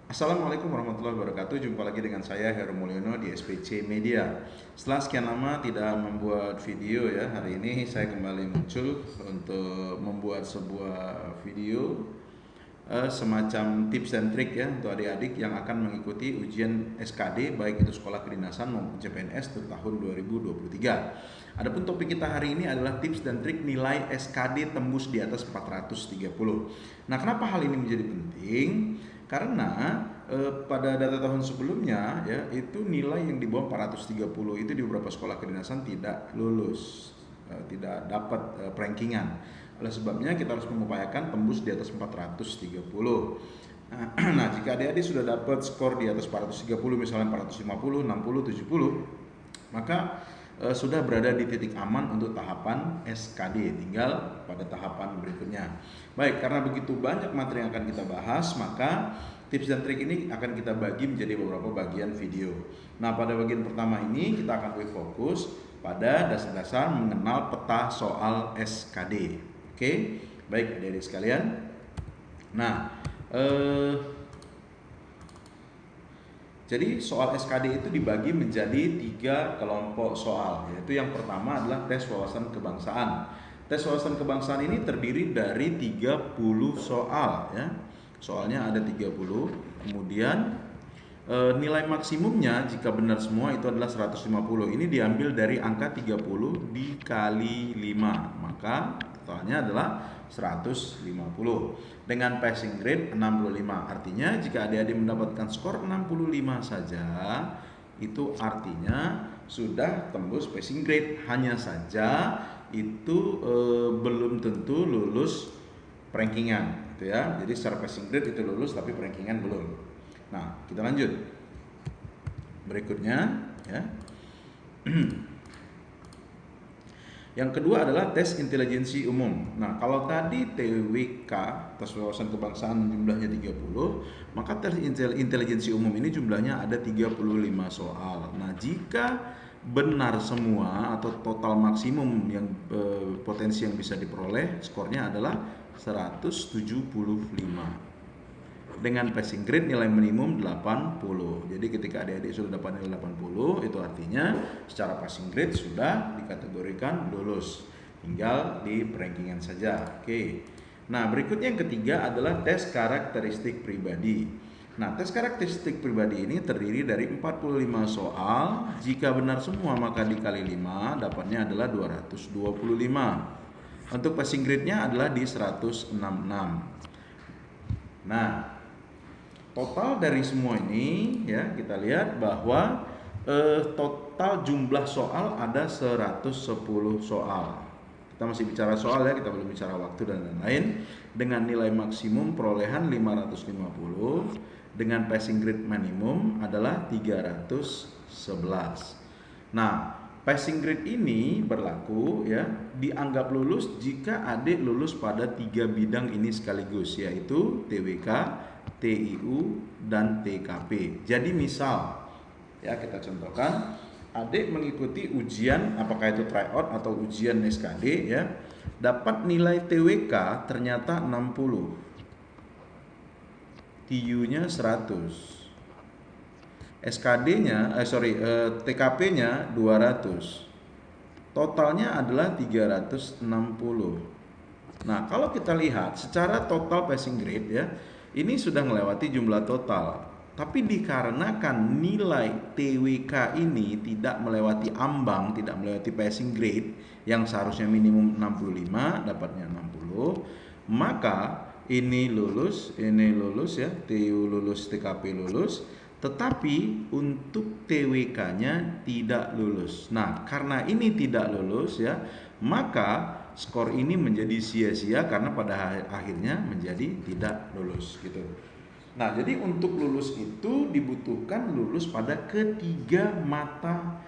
Assalamualaikum warahmatullahi wabarakatuh. Jumpa lagi dengan saya Heru Mulyono di SPC Media. Setelah sekian lama tidak membuat video ya, hari ini saya kembali muncul untuk membuat sebuah video semacam tips dan trik ya untuk adik-adik yang akan mengikuti ujian SKD baik itu sekolah kedinasan maupun CPNS untuk tahun 2023. Adapun topik kita hari ini adalah tips dan trik nilai SKD tembus di atas 430. Nah, kenapa hal ini menjadi penting? Karena pada data tahun sebelumnya ya itu nilai yang di bawah 430 itu di beberapa sekolah kedinasan tidak lulus, tidak dapat rankingan. Oleh sebabnya kita harus mengupayakan tembus di atas 430. Nah, jika adik-adik sudah dapat skor di atas 430 misalnya 450, 60, 70, maka sudah berada di titik aman untuk tahapan SKD, tinggal pada tahapan berikutnya. Baik, karena begitu banyak materi yang akan kita bahas, maka tips dan trik ini akan kita bagi menjadi beberapa bagian video. Nah, pada bagian pertama ini kita akan fokus pada dasar-dasar mengenal peta soal SKD. Oke, baik adik-adik sekalian. Nah, jadi soal SKD itu dibagi menjadi 3 kelompok soal, yaitu yang pertama adalah tes wawasan kebangsaan. Tes wawasan kebangsaan ini terdiri dari 30 soal ya. Soalnya ada 30. Kemudian nilai maksimumnya jika benar semua itu adalah 150. Ini diambil dari angka 30 dikali 5. Maka totalnya adalah 150 dengan passing grade 65. Artinya jika adik-adik mendapatkan skor 65 saja, itu artinya sudah tembus passing grade. Hanya saja itu belum tentu lulus rankingan gitu ya. Jadi secara passing grade itu lulus tapi rankingan belum. Nah, kita lanjut. Berikutnya ya. Yang kedua adalah tes intelijensi umum. Nah, kalau tadi TWK, tes wawasan kebangsaan jumlahnya 30, maka tes intelijensi umum ini jumlahnya ada 35 soal. Nah, jika benar semua atau total maksimum yang potensi yang bisa diperoleh, skornya adalah 175. Dengan passing grade nilai minimum 80. Jadi ketika adik-adik sudah dapat nilai 80, itu artinya secara passing grade sudah dikategorikan lulus. Tinggal di rankingan saja. Oke. Nah, berikutnya yang ketiga adalah tes karakteristik pribadi. Nah, tes karakteristik pribadi ini terdiri dari 45 soal. Jika benar semua maka dikali 5 dapatnya adalah 225. Untuk passing grade-nya adalah di 166. Nah, total dari semua ini ya kita lihat bahwa total jumlah soal ada 110 soal. Kita masih bicara soal ya, kita belum bicara waktu dan lain-lain. Dengan nilai maksimum perolehan 550 dengan passing grade minimum adalah 311. Nah, passing grade ini berlaku ya, dianggap lulus jika adik lulus pada 3 bidang ini sekaligus, yaitu TWK, TIU, dan TKP. Jadi misal ya kita contohkan adik mengikuti ujian apakah itu tryout atau ujian SKD ya, dapat nilai TWK ternyata 60, TIU-nya 100, SKD-nya TKP-nya 200. Totalnya adalah 360. Nah, kalau kita lihat secara total passing grade ya, ini sudah melewati jumlah total. Tapi dikarenakan nilai TWK ini tidak melewati ambang, tidak melewati passing grade yang seharusnya minimum 65, dapatnya 60, maka ini lulus ya, TIU lulus, TKP lulus, tetapi untuk TWK-nya tidak lulus. Nah, karena ini tidak lulus ya, maka skor ini menjadi sia-sia karena pada akhirnya menjadi tidak lulus gitu. Nah, jadi untuk lulus itu dibutuhkan lulus pada ketiga mata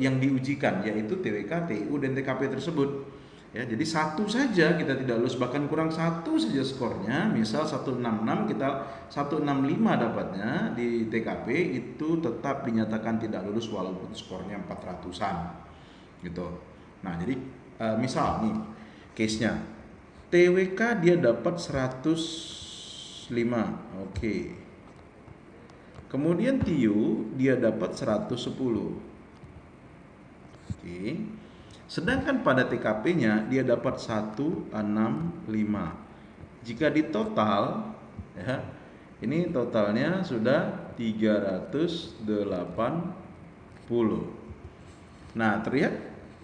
yang diujikan, yaitu TWK, TIU, dan TKP tersebut. Ya, jadi satu saja kita tidak lulus, bahkan kurang satu saja skornya, misal 166 kita 165 dapatnya di TKP, itu tetap dinyatakan tidak lulus walaupun skornya 400-an gitu. Nah, jadi misal nih case-nya TWK dia dapat 105. Oke. Kemudian TIU dia dapat 110. Oke. Sedangkan pada TKP-nya dia dapat 165. Jika di total ya, ini totalnya sudah 380. Nah, terlihat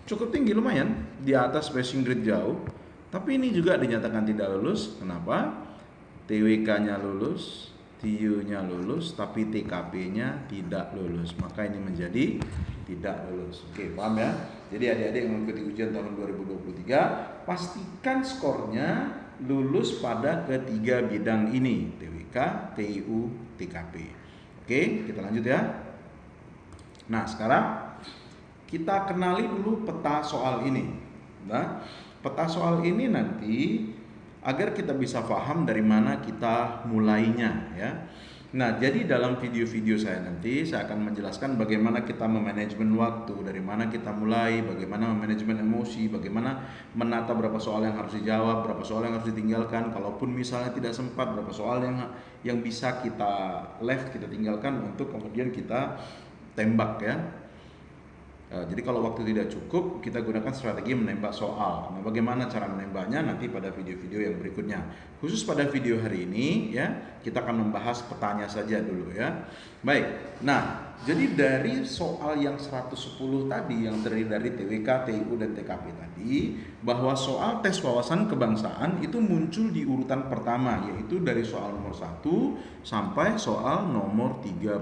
cukup tinggi, lumayan di atas passing grade jauh. Tapi ini juga dinyatakan tidak lulus. Kenapa? TWK-nya lulus, TIU-nya lulus, tapi TKP-nya tidak lulus. Maka ini menjadi tidak lulus. Oke, paham ya? Jadi adik-adik yang mengikuti ujian tahun 2023, pastikan skornya lulus pada ketiga bidang ini, TWK, TIU, TKP. Oke, kita lanjut ya. Nah, sekarang kita kenali dulu peta soal ini. Nah, peta soal ini nanti agar kita bisa paham dari mana kita mulainya ya. Nah, jadi dalam video-video saya nanti saya akan menjelaskan bagaimana kita memanajemen waktu, dari mana kita mulai, bagaimana memanajemen emosi, bagaimana menata berapa soal yang harus dijawab, berapa soal yang harus ditinggalkan, kalaupun misalnya tidak sempat, berapa soal yang bisa kita kita tinggalkan untuk kemudian kita tembak ya. Jadi kalau waktu tidak cukup, kita gunakan strategi menembak soal. Nah, bagaimana cara menembaknya nanti pada video-video yang berikutnya. Khusus pada video hari ini ya, kita akan membahas petanya saja dulu ya. Baik. Nah, jadi dari soal yang 110 tadi yang terdiri dari TWK, TIU dan TKP tadi, bahwa soal tes wawasan kebangsaan itu muncul di urutan pertama, yaitu dari soal nomor 1 sampai soal nomor 30.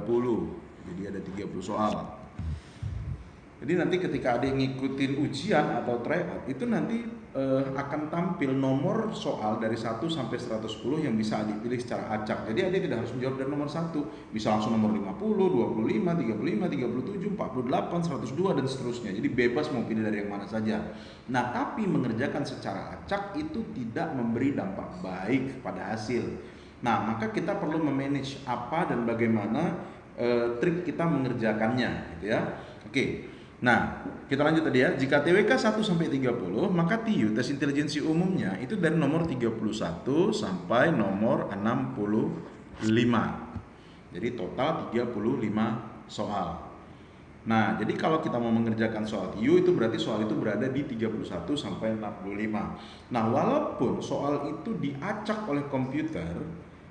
Jadi ada 30 soal. Jadi nanti ketika adik ngikutin ujian atau tryout itu nanti akan tampil nomor soal dari 1 sampai 110 yang bisa adik pilih secara acak. Jadi adik tidak harus menjawab dari nomor 1, bisa langsung nomor 50, 25, 35, 37, 48, 102 dan seterusnya. Jadi bebas mau pilih dari yang mana saja. Nah, tapi mengerjakan secara acak itu tidak memberi dampak baik pada hasil. Nah, maka kita perlu memanage apa dan bagaimana trik kita mengerjakannya gitu ya. Oke. Nah, kita lanjut tadi ya. Jika TWK 1 sampai 30, maka TIU tes intelijensi umumnya itu dari nomor 31 sampai nomor 65. Jadi total 35 soal. Nah, jadi kalau kita mau mengerjakan soal TIU itu berarti soal itu berada di 31 sampai 65. Nah, walaupun soal itu diacak oleh komputer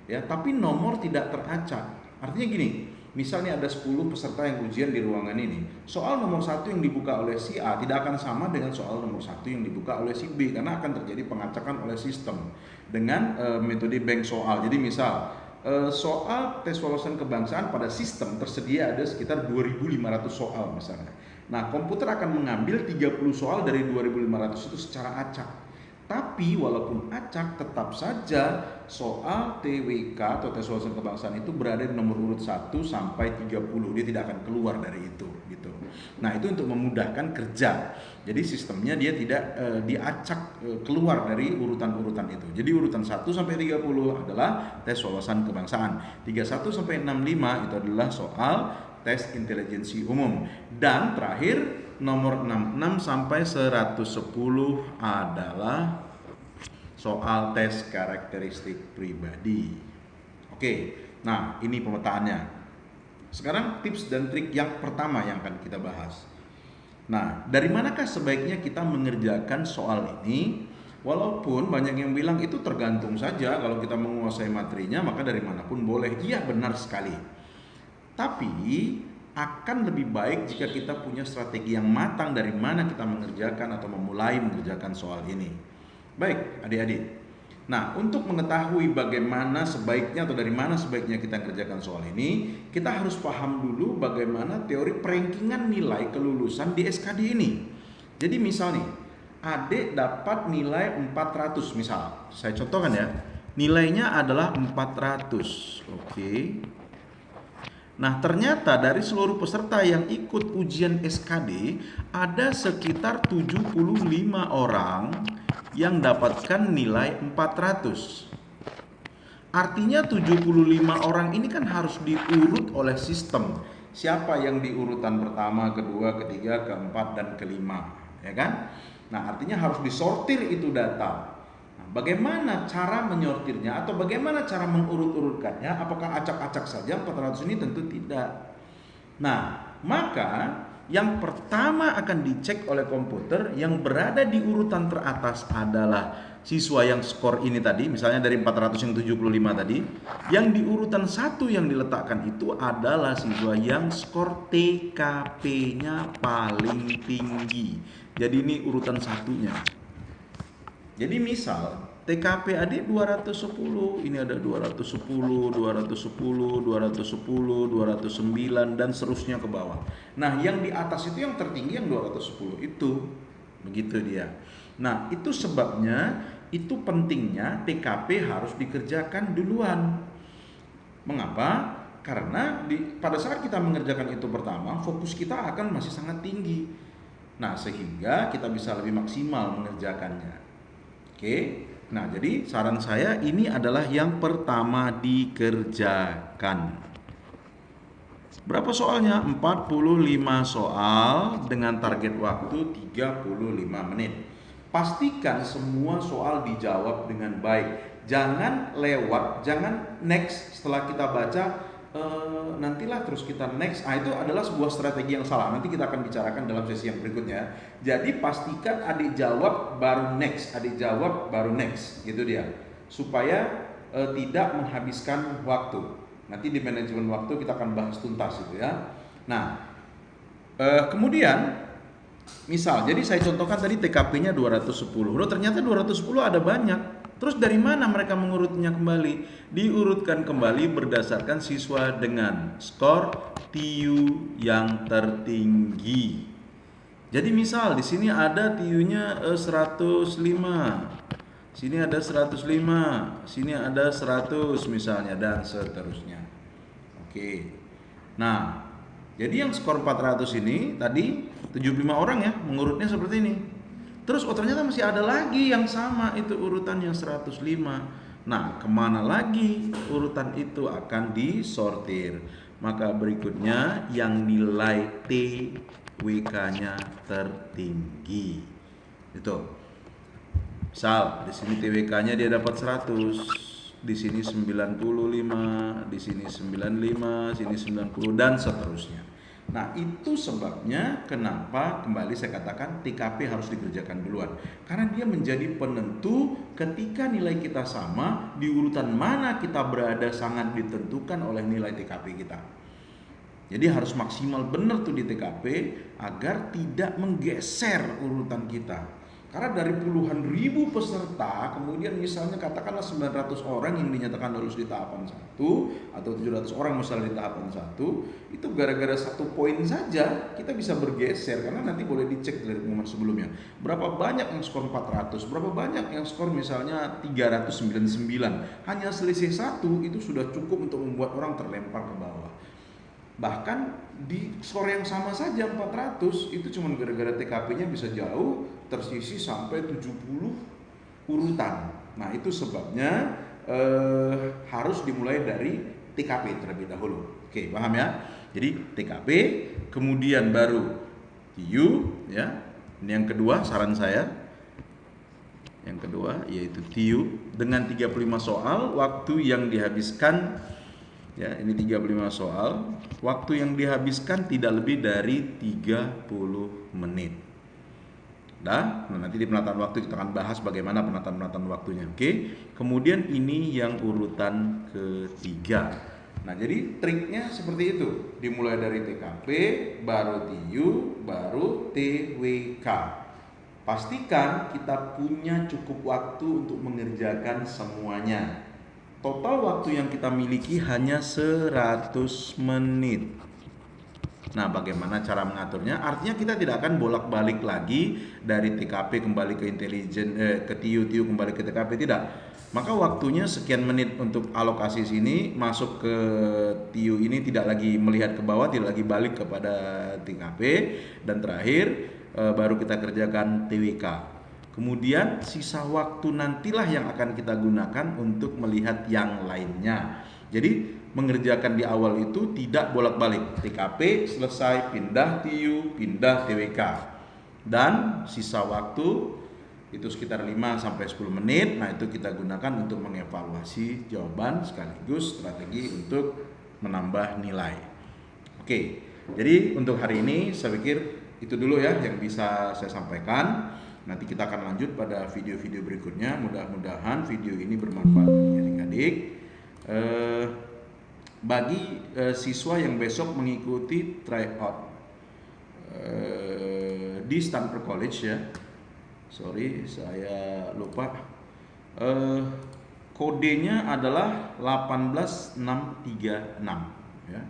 ya, tapi nomor tidak teracak. Artinya gini, misalnya ada 10 peserta yang ujian di ruangan ini. Soal nomor 1 yang dibuka oleh si A tidak akan sama dengan soal nomor 1 yang dibuka oleh si B, karena akan terjadi pengacakan oleh sistem dengan metode bank soal. Jadi misal soal tes wawasan kebangsaan pada sistem tersedia ada sekitar 2.500 soal misalnya. Nah, komputer akan mengambil 30 soal dari 2.500 itu secara acak. Tapi walaupun acak, tetap saja soal TWK atau tes wawasan kebangsaan itu berada di nomor urut 1 sampai 30. Dia tidak akan keluar dari itu gitu. Nah, itu untuk memudahkan kerja. Jadi sistemnya dia tidak diacak keluar dari urutan-urutan itu. Jadi urutan 1 sampai 30 adalah tes wawasan kebangsaan. 31 sampai 65 itu adalah soal tes intelijensi umum. Dan terakhir nomor 66 sampai 110 adalah soal tes karakteristik pribadi. Oke, nah ini pemetaannya. Sekarang tips dan trik yang pertama yang akan kita bahas. Nah, dari manakah sebaiknya kita mengerjakan soal ini? Walaupun banyak yang bilang itu tergantung saja, kalau kita menguasai materinya maka dari manapun boleh. Iya, benar sekali. Tapi akan lebih baik jika kita punya strategi yang matang dari mana kita mengerjakan atau memulai mengerjakan soal ini. Baik, adik-adik. Nah, untuk mengetahui bagaimana sebaiknya atau dari mana sebaiknya kita mengerjakan soal ini, kita harus paham dulu bagaimana teori perankingan nilai kelulusan di SKD ini. Jadi misal nih, adik dapat nilai 400 misal. Saya contohkan ya. Nilainya adalah 400. Oke. Nah, ternyata dari seluruh peserta yang ikut ujian SKD ada sekitar 75 orang yang dapatkan nilai 400. Artinya 75 orang ini kan harus diurut oleh sistem. Siapa yang di urutan pertama, kedua, ketiga, keempat, dan kelima, ya kan? Nah, artinya harus disortir itu data. Bagaimana cara menyortirnya atau bagaimana cara mengurut-urutkannya? Apakah acak-acak saja 400 ini? Tentu tidak. Nah, maka yang pertama akan dicek oleh komputer yang berada di urutan teratas adalah siswa yang skor ini tadi, misalnya dari 400 yang 75 tadi. Yang di urutan 1 yang diletakkan itu adalah siswa yang skor TKP-nya paling tinggi. Jadi ini urutan satunya. Jadi misal TKP adik 210, ini ada 210, 210, 210, 209 dan seterusnya ke bawah. Nah, yang di atas itu yang tertinggi yang 210 itu. Begitu dia. Nah, itu sebabnya itu pentingnya TKP harus dikerjakan duluan. Mengapa? Karena pada saat kita mengerjakan itu pertama, fokus kita akan masih sangat tinggi. Nah, sehingga kita bisa lebih maksimal mengerjakannya. Oke, nah jadi saran saya ini adalah yang pertama dikerjakan. Berapa soalnya? 45 soal dengan target waktu 35 menit. Pastikan semua soal dijawab dengan baik. Jangan lewat, jangan next setelah kita baca, nantilah terus kita next. Itu adalah sebuah strategi yang salah. Nanti kita akan bicarakan dalam sesi yang berikutnya. Jadi pastikan adik jawab baru next, adik jawab baru next, gitu dia. Supaya tidak menghabiskan waktu. Nanti di manajemen waktu kita akan bahas tuntas itu ya. Nah, kemudian misal, jadi saya contohkan tadi TKP-nya 210. Loh, ternyata 210 ada banyak. Terus dari mana mereka mengurutnya kembali? Diurutkan kembali berdasarkan siswa dengan skor TIU yang tertinggi. Jadi misal di sini ada TIU-nya 105. Sini ada 105, sini ada 100 misalnya dan seterusnya. Oke. Nah, jadi yang skor 400 ini tadi 75 orang ya, mengurutnya seperti ini. Terus ternyata masih ada lagi yang sama, itu urutan yang 105. Nah, kemana lagi urutan itu akan disortir. Maka berikutnya yang nilai TWK-nya tertinggi. Itu. Misal di sini TWK-nya dia dapat 100, di sini 95, di sini 95, sini 90 dan seterusnya. Nah, itu sebabnya kenapa kembali saya katakan TKP harus dikerjakan duluan. Karena dia menjadi penentu ketika nilai kita sama, di urutan mana kita berada sangat ditentukan oleh nilai TKP kita. Jadi harus maksimal benar tuh di TKP agar tidak menggeser urutan kita. Karena dari puluhan ribu peserta, kemudian misalnya katakanlah 900 orang yang dinyatakan lulus di tahapan 1 atau 700 orang misalnya di tahapan 1, itu gara-gara 1 poin saja kita bisa bergeser. Karena nanti boleh dicek dari pengumuman sebelumnya. Berapa banyak yang skor 400, berapa banyak yang skor misalnya 399. Hanya selisih 1 itu sudah cukup untuk membuat orang terlempar ke bawah. Bahkan di skor yang sama saja 400 itu cuma gara-gara TKP-nya bisa jauh tersisi sampai 70 urutan. Nah, itu sebabnya harus dimulai dari TKP terlebih dahulu. Oke, paham ya? Jadi TKP, kemudian baru TIU ya. Ini yang kedua saran saya. Yang kedua yaitu TIU dengan 35 soal, waktu yang dihabiskan ya, ini 35 soal, waktu yang dihabiskan tidak lebih dari 30 menit. Nah, nanti di penataan waktu kita akan bahas bagaimana penataan waktunya. Oke. Kemudian ini yang urutan ketiga. Nah, jadi triknya seperti itu. Dimulai dari TKP, baru TIU, baru TWK. Pastikan kita punya cukup waktu untuk mengerjakan semuanya. Total waktu yang kita miliki hanya 100 menit. Nah, bagaimana cara mengaturnya? Artinya kita tidak akan bolak-balik lagi dari TKP kembali ke intelijen, ke TIU kembali ke TKP, tidak. Maka waktunya sekian menit untuk alokasi sini, masuk ke TIU ini, tidak lagi melihat ke bawah, tidak lagi balik kepada TKP, dan terakhir baru kita kerjakan TWK. Kemudian sisa waktu nantilah yang akan kita gunakan untuk melihat yang lainnya. Jadi mengerjakan di awal itu tidak bolak-balik. TKP selesai, pindah TIU, pindah TWK. Dan sisa waktu itu sekitar 5 sampai 10 menit. Nah, itu kita gunakan untuk mengevaluasi jawaban sekaligus strategi untuk menambah nilai. Oke, jadi untuk hari ini saya pikir itu dulu ya yang bisa saya sampaikan. Nanti kita akan lanjut pada video-video berikutnya. Mudah-mudahan video ini bermanfaat bagi adik-adik. Bagi siswa yang besok mengikuti tryout di Stanford College ya, sorry saya lupa, kodenya adalah 18636 ya.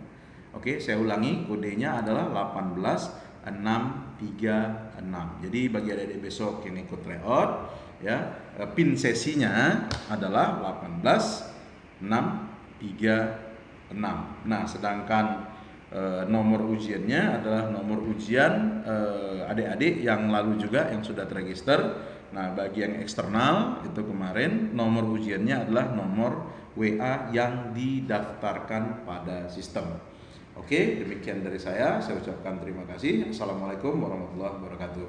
Oke, saya ulangi, kodenya adalah 18636. Jadi bagi adik-adik besok yang ikut tryout ya, pin sesinya adalah 18636. Nah, sedangkan nomor ujiannya adalah nomor ujian adik-adik yang lalu juga yang sudah terregister. Nah, bagi yang eksternal itu kemarin nomor ujiannya adalah nomor WA yang didaftarkan pada sistem. Oke, demikian dari saya ucapkan terima kasih. Assalamualaikum warahmatullahi wabarakatuh.